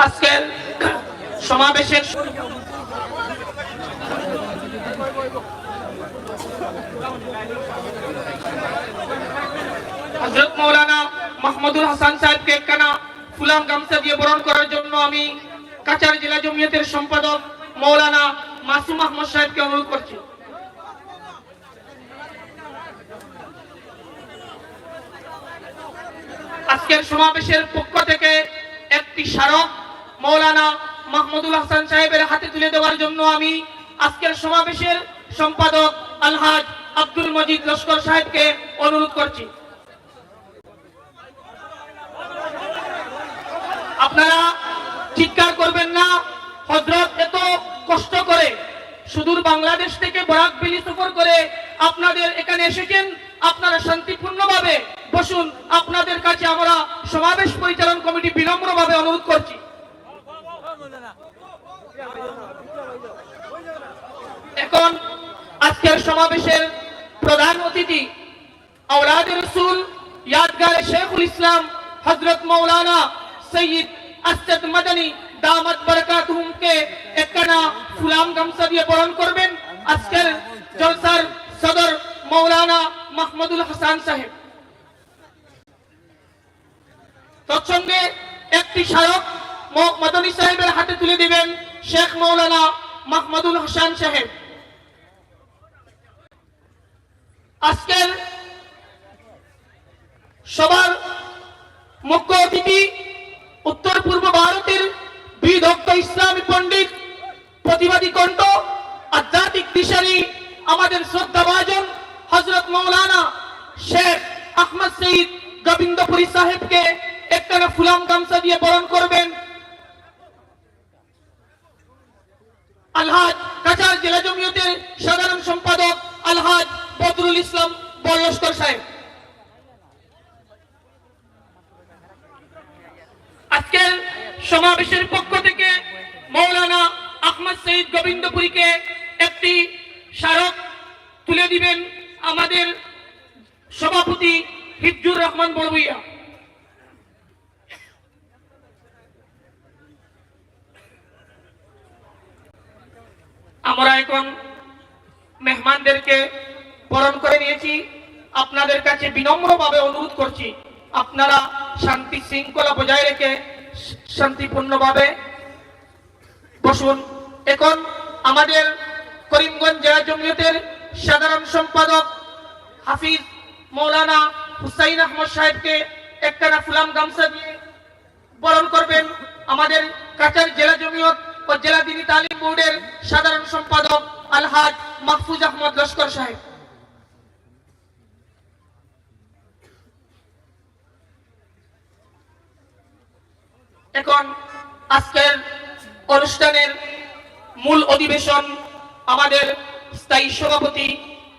আজকের সমাবেশের হযরত মাওলানা মাহমুদুল হাসান সাহেবকে একখানা ফুলাম গামছা দিয়ে বরণ করার জন্য আমি কাছাড় জেলা জমিয়তের সম্পাদক মাওলানা মাসুম আহমদ সাহেবকে অনুরোধ করছি। আজকের সমাবেশের পক্ষ থেকে একটি স্মারক মাওলানা মাহমুদুল হাসান সাহেবের হাতে তুলে দেওয়ার জন্য আমি আজকের সমাবেশের সম্পাদক আলহাজ আব্দুল মজিদ লস্কর সাহেবকে অনুরোধ করছি। আপনারা চিৎকার করবেন না। হযরত এত কষ্ট করে সুদূর বাংলাদেশ থেকে বরাক ভ্যালি সফর করে আপনাদের এখানে এসেছেন, আপনারা শান্তিপূর্ণভাবে বসুন। আপনাদের কাছে আমরা সমাবেশ পরিচালন কমিটি বিনম্রভাবে অনুরোধ করছি। এখন আজকের সমাবেশের প্রধান অতিথি আওলাদে রাসূল ইয়াদগার শেখুল ইসলাম হযরত মাওলানা সৈয়দ আসদ মাদানী দামাত বরকাতুহুমকে একখানা ফুলাম গামছা দিয়ে বরণ করবেন আজকের জলসার সদর মাওলানা মাহমুদুল হাসান সাহেব। তৎসঙ্গে একটি স্মারক মাদানী সাহেবের হাতে তুলে দিবেন শেখ মাওলানা মাহমুদুল হাসান সাহেব। আজকের সবার মুখ্য অতিথি উত্তর পূর্ব ভারতের বিদগ্ধ ইসলামী পণ্ডিত, প্রতিবাদী কণ্ঠ, আধ্যাত্মিক দিশারি আমাদের শ্রদ্ধাভাজন হযরত মাওলানা শেখ আহমদ সঈদ গোবিন্দপুরী সাহেবকে একখানা ফুলাম গামছা দিয়ে বরণ করবেন আলহাজ কাছাড় জেলা জমিয়তের সাধারণ সম্পাদক আলহাজ বদরুল ইসলাম বরলস্কর সাহেব। আজকের সমাবেশের পক্ষ থেকে মাওলানা আহমদ সঈদ গোবিন্দপুরীকে একটি স্মারক তুলে দিবেন আমাদের সভাপতি হিফজুর রহমান বড়ভূইয়া। আমরা এখন মেহমানদেরকে বরণ করে নিয়েছি। আপনাদের কাছে বিনম্রভাবে অনুরোধ করছি আপনারা শান্তি শৃঙ্খলা বজায় রেখে শান্তিপূর্ণভাবে বসুন। এখন আমাদের করিমগঞ্জ জেলা জমিয়তের সাধারণ সম্পাদক হাফিজ মাওলানা হুসাইন আহমদ সাহেবকে একখানা ফুলাম গামছা দিয়ে বরণ করবেন আমাদের কাছাড় জেলা জমিয়ত ও জেলা দ্বীনী তালিম বোর্ডের সাধারণ সম্পাদক আলহাজ মাহফুজ আহমদ লস্কর সাহেব। এখন আজকের অনুষ্ঠানের মূল অধিবেশন আমাদের স্থায়ী সভাপতি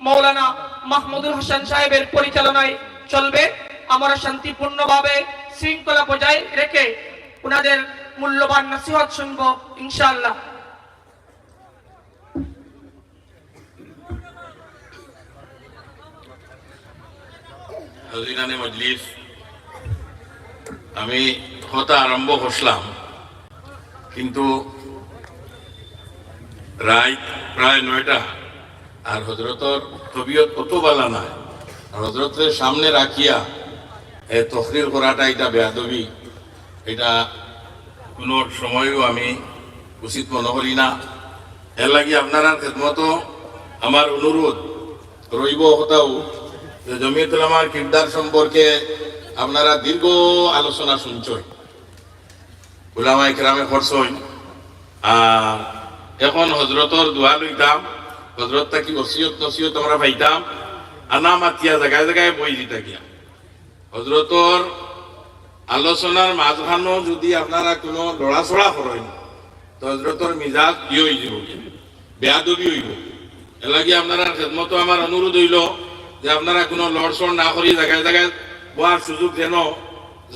মাওলানা মাহমুদুল হাসান সাহেবের পরিচালনায় চলবে। আমরা শান্তিপূর্ণভাবে শৃঙ্খলা বজায় রেখে ওনাদের মূল্যবান নসিহত শুনব ইনশাআল্লাহ। হাজিরানে মজলিস, আমি কথা আরম্ভ করলাম কিন্তু রাত প্রায় 9টা আর হজরতর তবিয়ত কত বালা নাই। হজরতের সামনে রাখিয়া তকরির করাটা এটা বেয়াদবি, এটা কোনো সময়ও আমি উচিত মনে করি না। এর লাগি আপনারা খেদমত আমার অনুরোধ রইব হতাও যে জমিয়ত উলামার কিরদার সম্পর্কে আপনারা দীর্ঘ আলোচনা শুনছেন, উলামা ইকরামে করছেন। আর এখন হজরতর দোয়া লইতাম, হজরত কি ওসিয়ত নসিয়ত আমরা পাইতাম, আনা মাতিয়া জায়গায় জায়গায় বই দিতা গিয়া হজরতর আলোচনার মাঝখানো যদি আপনারা কোনো লড়াচড়া করেন তো হজরতর মিজাজ ই হয়ে যাব, বেয়াদবি হইব। এর লাগি আপনারা খেদমত আমার অনুরোধ হইল যে আপনারা কোনো লড়চড় না করি জায়গায় জায়গায় বলার সুযোগ যেন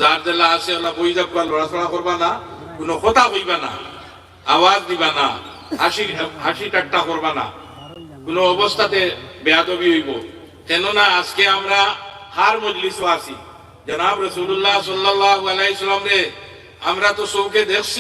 যার জেলা আছে ওলা বই যাবা, লড়াচড়া করবা না, কোনো কথা কইবা না, আওয়াজ দিবা না, হাসি ঠাট্টা করবা না, কোনো অবস্থাতে বেয়াদবি হইব। কেননা আজকে আমরা হার মজলিসও আছি, জনাব রাসূলুল্লাহ সাল্লাল্লাহু আলাইহি সাল্লাম রে আমরা তো চৌকে দেখছি।